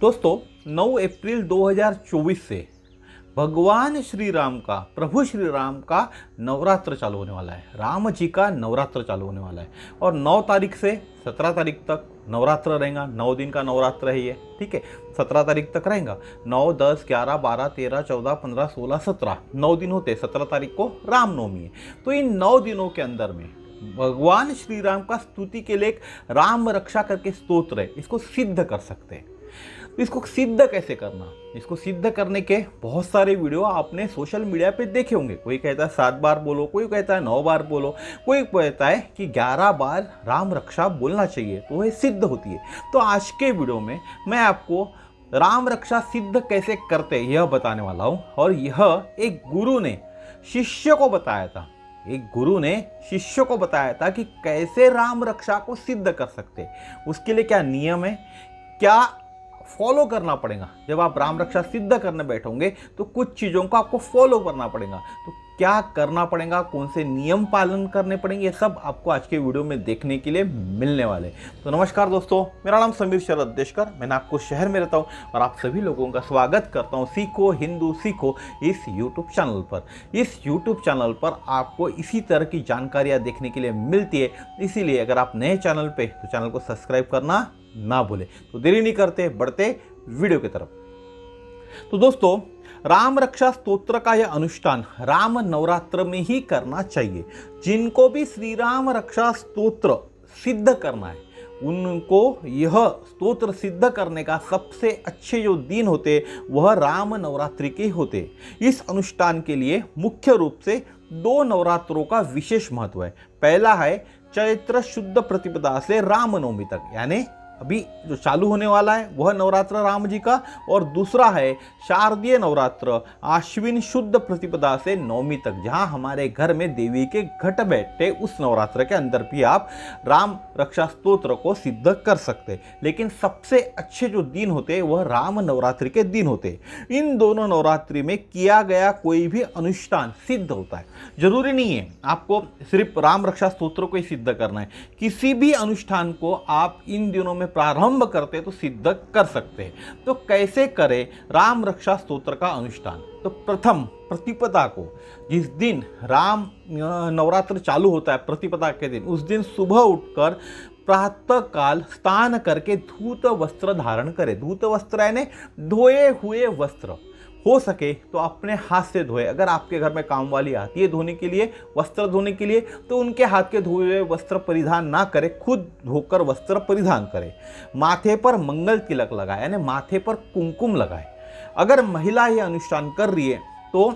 दोस्तों 9 अप्रैल 2024 से भगवान श्री राम का, प्रभु श्री राम का नवरात्र चालू होने वाला है। राम जी का नवरात्र चालू होने वाला है और 9 तारीख से 17 तारीख तक नवरात्र रहेगा। 9 दिन का नवरात्र है ये, ठीक है। 17 तारीख तक रहेगा। 9, 10, 11, 12, 13, 14, 15, 16, 17 9 दिन होते हैं। 17 तारीख को रामनवमी है। तो इन 9 दिनों के अंदर में भगवान श्री राम का स्तुति के लिए एक राम रक्षा करके स्तोत्र है, इसको सिद्ध कर सकते हैं। तो इसको सिद्ध कैसे करना, इसको सिद्ध करने के बहुत सारे वीडियो आपने सोशल मीडिया पे देखे होंगे। कोई कहता है 7 बार बोलो, कोई कहता है 9 बार बोलो, कोई कहता है कि 11 बार राम रक्षा बोलना चाहिए तो वह सिद्ध होती है। तो आज के वीडियो में मैं आपको राम रक्षा सिद्ध कैसे करते यह बताने वाला हूँ। और यह एक गुरु ने शिष्य को बताया था। एक गुरु ने शिष्य को बताया था कि कैसे राम रक्षा को सिद्ध कर सकते, उसके लिए क्या नियम है, क्या फॉलो करना पड़ेगा। जब आप राम रक्षा सिद्ध करने बैठोगे तो कुछ चीज़ों को आपको फॉलो करना पड़ेगा। तो क्या करना पड़ेगा, कौन से नियम पालन करने पड़ेंगे, ये सब आपको आज के वीडियो में देखने के लिए मिलने वाले। तो नमस्कार दोस्तों, मेरा नाम समीर शरद देशकर, मैं नागपुर शहर में रहता हूँ और आप सभी लोगों का स्वागत करता हूँ सीखो हिंदू सीखो इस यूट्यूब चैनल पर। इस यूट्यूब चैनल पर आपको इसी तरह की जानकारियाँ देखने के लिए मिलती है। इसीलिए अगर आप नए चैनल पे तो चैनल को सब्सक्राइब करना ना भूले। तो देरी नहीं करते, बढ़ते वीडियो की तरफ। तो दोस्तों, राम रक्षा स्तोत्र का यह अनुष्ठान राम नवरात्र में ही करना चाहिए। जिनको भी श्री राम रक्षा स्तोत्र सिद्ध करना है उनको यह स्तोत्र सिद्ध करने का सबसे अच्छे जो दिन होते वह राम नवरात्रि के होते। इस अनुष्ठान के लिए मुख्य रूप से 2 नवरात्रों का विशेष महत्व है। पहला है चैत्र शुद्ध प्रतिपदा से रामनवमी तक, यानी अभी जो चालू होने वाला है वह नवरात्र राम जी का, और दूसरा है शारदीय नवरात्र आश्विन शुद्ध प्रतिपदा से नवमी तक, जहां हमारे घर में देवी के घट बैठे उस नवरात्र के अंदर भी आप राम रक्षा स्तोत्र को सिद्ध कर सकते। लेकिन सबसे अच्छे जो दिन होते वह राम नवरात्रि के दिन होते। इन दोनों नवरात्रि में किया गया कोई भी अनुष्ठान सिद्ध होता है। जरूरी नहीं है आपको सिर्फ राम रक्षा स्तोत्र को ही सिद्ध करना है, किसी भी अनुष्ठान को आप इन दिनों में प्रारंभ करते तो सिद्ध कर सकते हैं। तो कैसे करें राम रक्षा स्तोत्र का अनुष्ठान? तो प्रथम प्रतिपदा को, जिस दिन राम नवरात्र चालू होता है प्रतिपदा के दिन, उस दिन सुबह उठकर प्रातः काल स्नान करके धूत वस्त्र धारण करें। धूत वस्त्र यानी धोए हुए वस्त्र, हो सके तो अपने हाथ से धोए। अगर आपके घर में काम वाली आती है धोने के लिए, वस्त्र धोने के लिए, तो उनके हाथ के धोए हुए वस्त्र परिधान ना करें, खुद धोकर वस्त्र परिधान करें। माथे पर मंगल तिलक लगाए, यानी माथे पर कुमकुम लगाए। अगर महिला ये अनुष्ठान कर रही है तो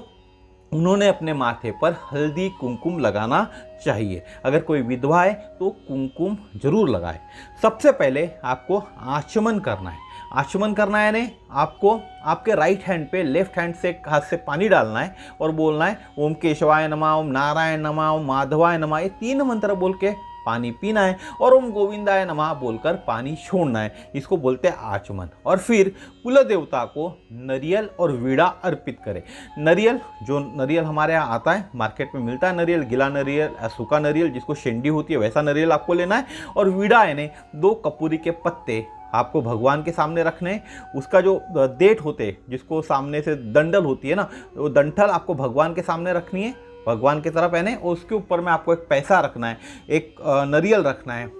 उन्होंने अपने माथे पर हल्दी कुमकुम लगाना चाहिए। अगर कोई विधवा है तो कुमकुम जरूर लगाए। सबसे पहले आपको आचमन करना है। आचमन करना है यानी आपको आपके राइट हैंड पे लेफ्ट हैंड से हाथ से पानी डालना है और बोलना है ओम केशवाय नमः, ओम नारायण नमः, ओम माधवाय नमः। ये 3 मंत्र बोल के पानी पीना है और ओम गोविंदाय नमः बोलकर पानी छोड़ना है। इसको बोलते हैं आचमन। और फिर कुल देवता को नरियल और वीड़ा अर्पित करें। नरियल, जो नरियल हमारे यहाँ आता है, मार्केट में मिलता है नरियल, गिला नरियल, सूखा नरियल जिसको शेंडी होती है वैसा नरियल आपको लेना है। और वीड़ा यानी 2 कपूरी के पत्ते आपको भगवान के सामने रखने हैं। उसका जो देठ होते जिसको सामने से डंडल होती है ना, वो डंठल आपको भगवान के सामने रखनी है, भगवान की तरफ यानी, और उसके ऊपर में आपको एक पैसा रखना है, एक नरियल रखना है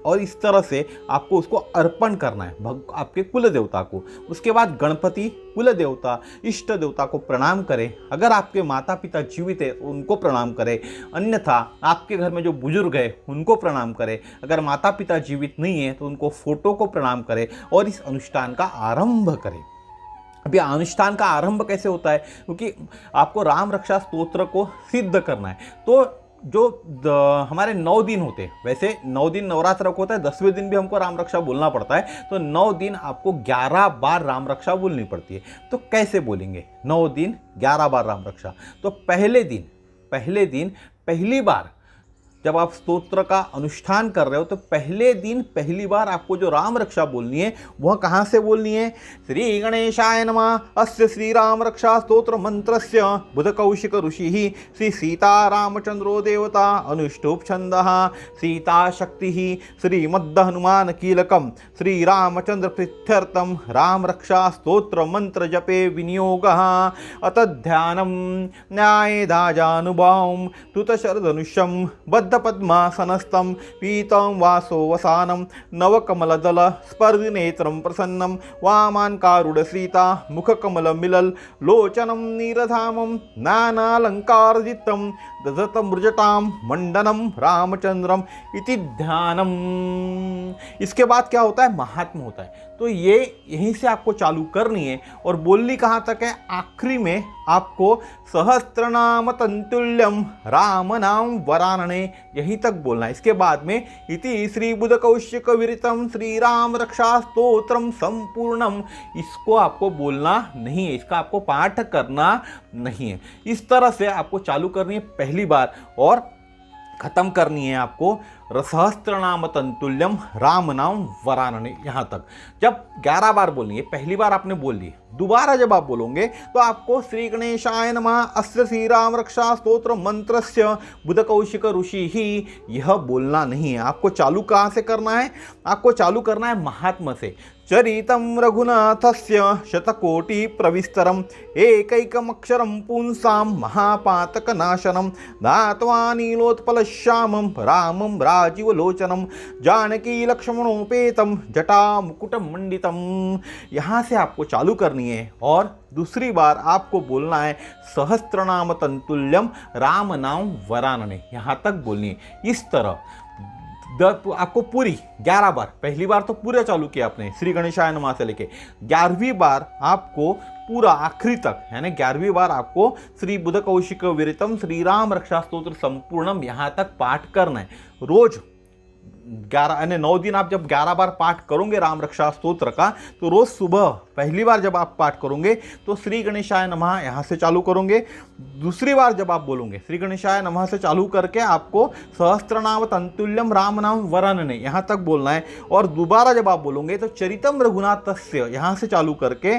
और इस तरह से आपको उसको अर्पण करना है आपके कुल देवता को। उसके बाद गणपति, कुल देवता, इष्ट देवता को प्रणाम करें। अगर आपके माता पिता जीवित है तो उनको प्रणाम करें, अन्यथा आपके घर में जो बुजुर्ग है उनको प्रणाम करें। अगर माता पिता जीवित नहीं है तो उनको फोटो को प्रणाम करें और इस अनुष्ठान का आरंभ करें। अभी अनुष्ठान का आरंभ कैसे होता है, क्योंकि आपको राम रक्षा स्तोत्र को सिद्ध करना है। तो जो हमारे 9 दिन होते हैं, वैसे 9 दिन नवरात्र को होता है, 10वें दिन भी हमको राम रक्षा बोलना पड़ता है। तो 9 दिन आपको 11 बार राम रक्षा बोलनी पड़ती है। तो कैसे बोलेंगे 9 दिन 11 बार राम रक्षा? तो पहले दिन पहली बार जब आप स्तोत्र का अनुष्ठान कर रहे हो तो पहले दिन पहली बार आपको जो राम रक्षा बोलनी है वह कहाँ से बोलनी है? श्री गणेशाय नमः अस्य श्री राम रक्षा स्तोत्र मंत्रस्य बुध कौशिक ऋषि श्री सीता रामचंद्रो देवता अनुष्टुप छंदः सीता शक्ति श्रीमद् हनुमान कीलकम श्री रामचंद्र प्रीत्यर्थम राम रक्षा स्तोत्र मंत्र जपे विनियोगः अत ध्यानम न्यायदाजानुभावं तुतशरधनुष्यं बद्धपद्मासनस्थं पीतं वासोवसानं नवकमलदल स्पर्धिनेत्रं प्रसन्नं वामान्कारुडसीता मुखकमलमिलल लोचनं नीरधामं नानालङ्कारजितं दधतमृजटां मंडनम रामचंद्रम इति ध्यानम। इसके बाद क्या होता है? महात्म होता है। तो ये यहीं से आपको चालू करनी है और बोलनी कहाँ तक है? आखिरी में आपको सहस्त्रनाम तंतुल्यम राम नाम वरानने यहीं तक बोलना है। इसके बाद में इति श्री बुध कौशिक विरितम श्री राम रक्षा स्तोत्रम संपूर्णम, इसको आपको बोलना नहीं है, इसका आपको पाठ करना नहीं है। इस तरह से आपको चालू करनी है पहली बार और खत्म करनी है आपको सहस्त्रनाम तंतुल्यम राम नाम वरानने यहाँ तक। जब 11 बार बोलनी है, पहली बार आपने बोल ली, दोबारा जब आप बोलोगे तो आपको श्री गणेशाय नमः अस्य श्री राम रक्षा स्तोत्र मंत्रस्य बुध कौशिक ऋषि ही यह बोलना नहीं है। आपको चालू कहाँ से करना है? आपको चालू करना है महात्मा से। चरितं रघुनाथस्य शतकोटि प्रविस्तरम एकैकमक्षरं पुंसां महापातकनाशनं धात्वा नीलोत्पलश्यामं रामं राजीवलोचनं जानकी लक्ष्मणोपेतं जटा मुकुटं मंडितम। यहाँ से आपको चालू करनी है और दूसरी बार आपको बोलना है सहस्त्रनाम तंतुल्यम राम नाम वरानने, यहाँ तक बोलनी है। इस तरह आपको पूरी 11 बार, पहली बार तो पूरा चालू किया आपने श्री गणेशाय नमः से लेके 11वीं बार आपको पूरा आखिरी तक, यानी 11वीं बार आपको श्री बुध कौशिक विरितम श्री राम रक्षा स्तोत्र संपूर्णम यहाँ तक पाठ करना है। रोज 11 यानी 9 दिन आप जब 11 बार पाठ करोगे राम रक्षा स्तोत्र का, तो रोज सुबह पहली बार जब आप पाठ करोगे तो श्री गणेशाय नमः यहाँ से चालू करोगे। दूसरी बार जब आप बोलोगे श्री गणेशाय नमः से चालू करके आपको सहस्त्रनाम तंतुल्यम राम नाम वरानने यहाँ तक बोलना है। और दोबारा जब आप बोलोगे तो चरितम रघुनाथस्य यहाँ से चालू करके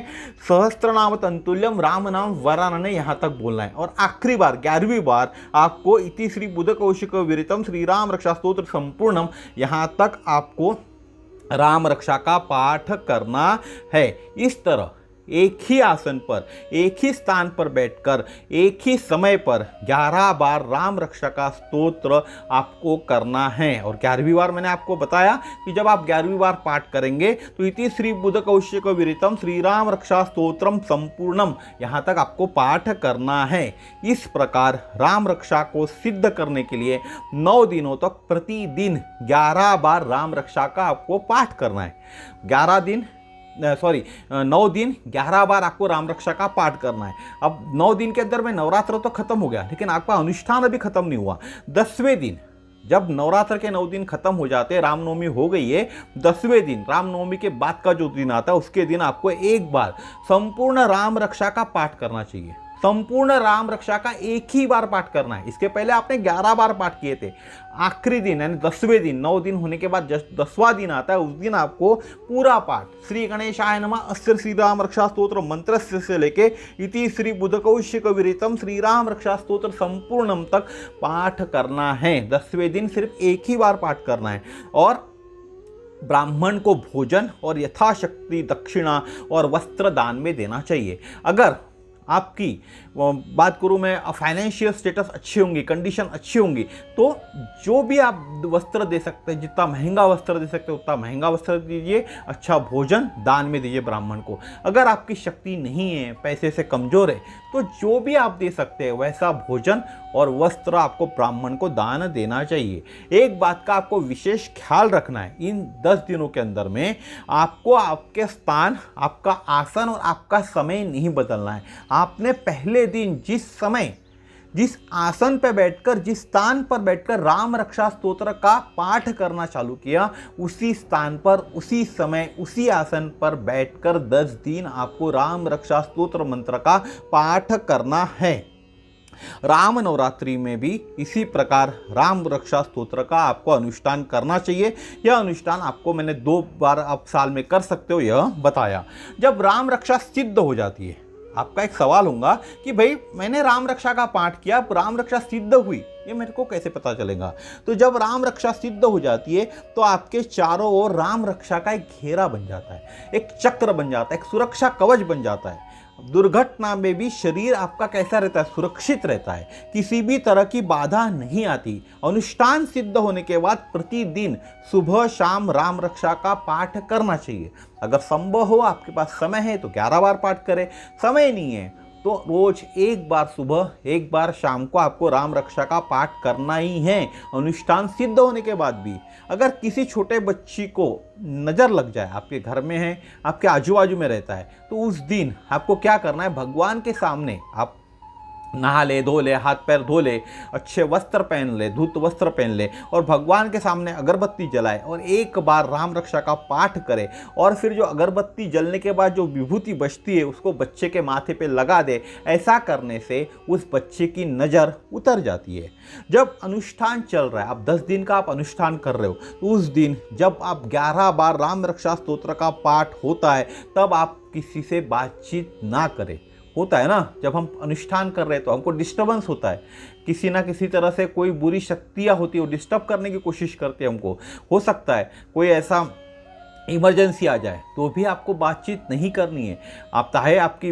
सहस्त्रनाम तंतुल्यम राम नाम वरानने यहाँ तक बोलना है। और आखिरी बार 11वीं बार आपको इति श्री बुध कौशिक विरितम श्री राम रक्षा स्तोत्र संपूर्णम यहाँ तक आपको राम रक्षा का पाठ करना है। इस तरह एक ही आसन पर, एक ही स्थान पर बैठकर एक ही समय पर 11 बार राम रक्षा का स्तोत्र आपको करना है। और 11वीं बार मैंने आपको बताया कि जब आप 11वीं बार पाठ करेंगे तो इति श्री बुध कौशिक विरितम श्री राम रक्षा स्तोत्रम संपूर्णम यहाँ तक आपको पाठ करना है। इस प्रकार राम रक्षा को सिद्ध करने के लिए 9 दिनों तक प्रतिदिन 11 बार राम रक्षा का आपको पाठ करना है। 9 दिन 11 बार आपको राम रक्षा का पाठ करना है। अब 9 दिन के अंदर में नवरात्र तो खत्म हो गया, लेकिन आपका अनुष्ठान अभी खत्म नहीं हुआ। 10वें दिन जब नवरात्र के 9 दिन खत्म हो जाते हैं, रामनवमी हो गई है, 10वें दिन रामनवमी के बाद का जो दिन आता है उसके दिन आपको एक बार संपूर्ण राम रक्षा का पाठ करना चाहिए। संपूर्ण राम रक्षा का एक ही बार पाठ करना है। इसके पहले आपने 11 बार पाठ किए थे। आखिरी दिन यानी 10वें दिन, 9 दिन होने के बाद 10वां दिन आता है, उस दिन आपको पूरा पाठ श्री गणेशाय नमः अस्य श्री राम रक्षा स्तोत्र मंत्र से लेके इति श्री बुध कौशिक विरितम श्री राम रक्षा स्तोत्र संपूर्णम तक पाठ करना है। 10वें दिन सिर्फ एक ही बार पाठ करना है। और ब्राह्मण को भोजन और यथाशक्ति दक्षिणा और वस्त्र दान में देना चाहिए। अगर आपकी बात करूँ मैं, फाइनेंशियल स्टेटस अच्छी होंगी, कंडीशन अच्छी होंगी, तो जो भी आप वस्त्र दे सकते हैं, जितना महंगा वस्त्र दे सकते हैं उतना महंगा वस्त्र दीजिए, अच्छा भोजन दान में दीजिए ब्राह्मण को। अगर आपकी शक्ति नहीं है, पैसे से कमज़ोर है, तो जो भी आप दे सकते हैं वैसा भोजन और वस्त्र आपको ब्राह्मण को दान देना चाहिए। एक बात का आपको विशेष ख्याल रखना है, इन 10 दिनों के अंदर में आपको आपके स्थान, आपका आसन और आपका समय नहीं बदलना है। आपने पहले दिन जिस समय, जिस आसन पर बैठकर, जिस स्थान पर बैठकर राम रक्षा स्तोत्र का पाठ करना चालू किया, उसी स्थान पर, उसी समय, उसी आसन पर बैठकर 10 दिन आपको राम रक्षा स्तोत्र मंत्र का पाठ करना है। राम नवरात्रि में भी इसी प्रकार राम रक्षा स्तोत्र का आपको अनुष्ठान करना चाहिए। यह अनुष्ठान आपको मैंने 2 बार आप साल में कर सकते हो यह बताया। जब राम रक्षा सिद्ध हो जाती है, आपका एक सवाल होगा कि भाई मैंने राम रक्षा का पाठ किया, अब राम रक्षा सिद्ध हुई, ये मेरे को कैसे पता चलेगा? तो जब राम रक्षा सिद्ध हो जाती है तो आपके चारों ओर राम रक्षा का एक घेरा बन जाता है, एक चक्र बन जाता है, एक सुरक्षा कवच बन जाता है। दुर्घटना में भी शरीर आपका कैसा रहता है? सुरक्षित रहता है, किसी भी तरह की बाधा नहीं आती। अनुष्ठान सिद्ध होने के बाद प्रतिदिन सुबह शाम राम रक्षा का पाठ करना चाहिए। अगर संभव हो, आपके पास समय है तो 11 बार पाठ करें, समय नहीं है तो रोज 1 बार सुबह 1 बार शाम को आपको राम रक्षा का पाठ करना ही है। अनुष्ठान सिद्ध होने के बाद भी अगर किसी छोटे बच्ची को नज़र लग जाए, आपके घर में है, आपके आजू बाजू में रहता है, तो उस दिन आपको क्या करना है? भगवान के सामने आप नहा ले, धो ले, हाथ पैर धो ले, अच्छे वस्त्र पहन ले, धूत वस्त्र पहन ले और भगवान के सामने अगरबत्ती जलाए और 1 बार राम रक्षा का पाठ करे। और फिर जो अगरबत्ती जलने के बाद जो विभूति बचती है उसको बच्चे के माथे पे लगा दे। ऐसा करने से उस बच्चे की नज़र उतर जाती है। जब अनुष्ठान चल रहा है, आप 10 दिन का आप अनुष्ठान कर रहे हो, तो उस दिन जब आप 11 बार राम रक्षा स्तोत्र का पाठ होता है तब आप किसी से बातचीत ना करें। होता है ना, जब हम अनुष्ठान कर रहे हैं तो हमको डिस्टर्बेंस होता है, किसी ना किसी तरह से कोई बुरी शक्तियाँ होती है, वो डिस्टर्ब करने की कोशिश करते हैं हमको। हो सकता है कोई ऐसा इमरजेंसी आ जाए तो भी आपको बातचीत नहीं करनी है। आप चाहे आपकी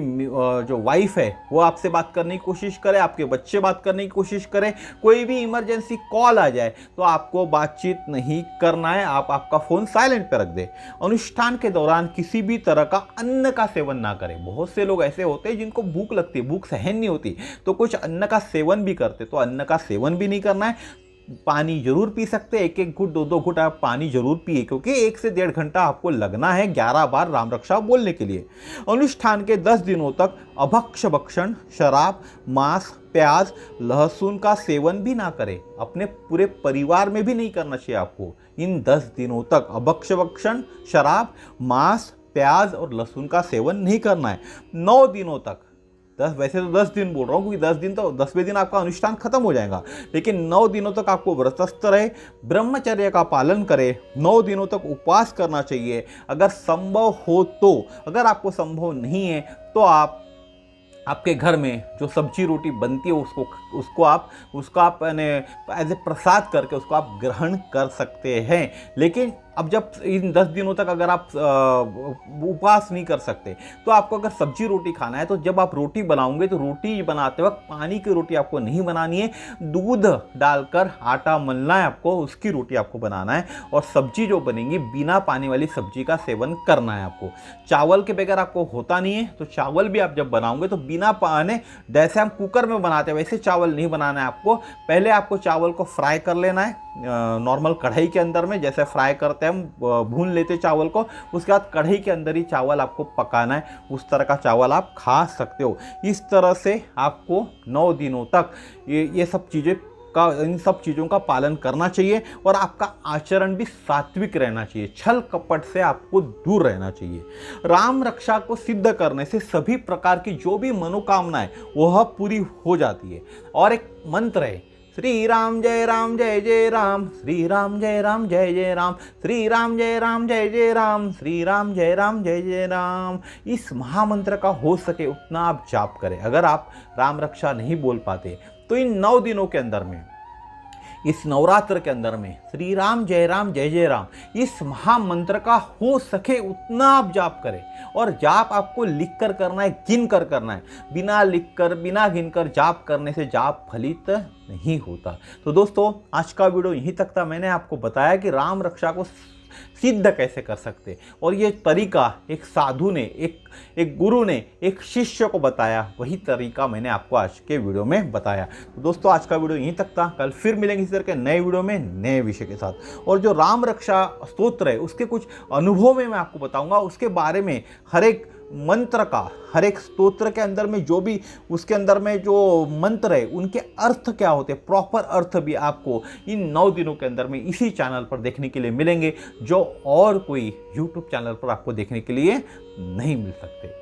जो वाइफ है वो आपसे बात करने की कोशिश करे, आपके बच्चे बात करने की कोशिश करें, कोई भी इमरजेंसी कॉल आ जाए तो आपको बातचीत नहीं करना है। आप आपका फ़ोन साइलेंट पर रख दें। अनुष्ठान के दौरान किसी भी तरह का अन्न का सेवन ना करें। बहुत से लोग ऐसे होते हैं जिनको भूख लगती है, भूख सहन नहीं होती, तो कुछ अन्न का सेवन भी करते, तो अन्न का सेवन भी नहीं करना है। पानी जरूर पी सकते हैं, 1-1 घुट 2-2 घुट आप पानी जरूर पिए, क्योंकि 1 से 1.5 घंटा आपको लगना है 11 बार राम रक्षा बोलने के लिए। अनुष्ठान के 10 दिनों तक अभक्ष्य भक्षण, शराब, मांस, प्याज, लहसुन का सेवन भी ना करें। अपने पूरे परिवार में भी नहीं करना चाहिए आपको। इन 10 दिनों तक अभक्ष्य भक्षण, शराब, मांस, प्याज और लहसुन का सेवन नहीं करना है। 9 दिनों तक, वैसे तो 10 दिन बोल रहा हूँ क्योंकि 10 दिन तो 10वें दिन आपका अनुष्ठान खत्म हो जाएगा, लेकिन 9 दिनों तक आपको व्रतस्थ रहे, ब्रह्मचर्य का पालन करें, 9 दिनों तक उपवास करना चाहिए अगर संभव हो तो। अगर आपको संभव नहीं है तो आप आपके घर में जो सब्जी रोटी बनती है उसको आप एज ए प्रसाद करके उसको आप ग्रहण कर सकते हैं। लेकिन अब जब इन 10 दिनों तक अगर आप उपवास नहीं कर सकते तो आपको अगर सब्जी रोटी खाना है तो जब आप रोटी बनाओगे तो रोटी बनाते वक्त पानी की रोटी आपको नहीं बनानी है, दूध डालकर आटा मलना है आपको, उसकी रोटी आपको बनाना है। और सब्जी जो बनेगी बिना पानी वाली सब्जी का सेवन करना है आपको। चावल के बगैर आपको होता नहीं है, तो चावल भी आप जब बनाओगे तो बिना पानी, जैसे हम कुकर में बनाते हैं वैसे चावल नहीं बनाना है आपको। पहले आपको चावल को फ्राई कर लेना है नॉर्मल कढ़ाई के अंदर में, जैसे फ्राई करते हैं हम, भून लेते चावल को, उसके बाद कढ़ाई के अंदर ही चावल आपको पकाना है। उस तरह का चावल आप खा सकते हो। इस तरह से आपको 9 दिनों तक ये सब चीज़ें इन सब चीज़ों का पालन करना चाहिए और आपका आचरण भी सात्विक रहना चाहिए। छल कपट से आपको दूर रहना चाहिए। राम रक्षा को सिद्ध करने से सभी प्रकार की जो भी मनोकामनाएं वह पूरी हो जाती है। और एक मंत्र है, श्री राम जय जय राम, श्री राम जय जय राम, श्री राम जय जय राम, श्री राम जय राम। इस महामंत्र का हो सके उतना आप जाप करें। अगर आप राम रक्षा नहीं बोल पाते तो इन 9 दिनों के अंदर में, इस नवरात्र के अंदर में श्री राम जय जय राम इस महामंत्र का हो सके उतना आप जाप करें। और जाप आपको लिख कर करना है, गिन कर करना है। बिना लिख कर बिना गिन कर जाप करने से जाप फलित नहीं होता। तो दोस्तों आज का वीडियो यहीं तक था। मैंने आपको बताया कि राम रक्षा को सिद्ध कैसे कर सकते, और ये तरीका एक साधु ने, एक गुरु ने एक शिष्य को बताया, वही तरीका मैंने आपको आज के वीडियो में बताया। तो दोस्तों आज का वीडियो यहीं तक था। कल फिर मिलेंगे इस तरह के नए वीडियो में नए विषय के साथ। और जो राम रक्षा स्तोत्र है उसके कुछ अनुभव में मैं आपको बताऊंगा, उसके बारे में हर एक मंत्र का, हर एक स्तोत्र के अंदर में जो भी उसके अंदर में जो मंत्र है उनके अर्थ क्या होते हैं, प्रॉपर अर्थ भी आपको इन 9 दिनों के अंदर में इसी चैनल पर देखने के लिए मिलेंगे, जो और कोई YouTube चैनल पर आपको देखने के लिए नहीं मिल सकते।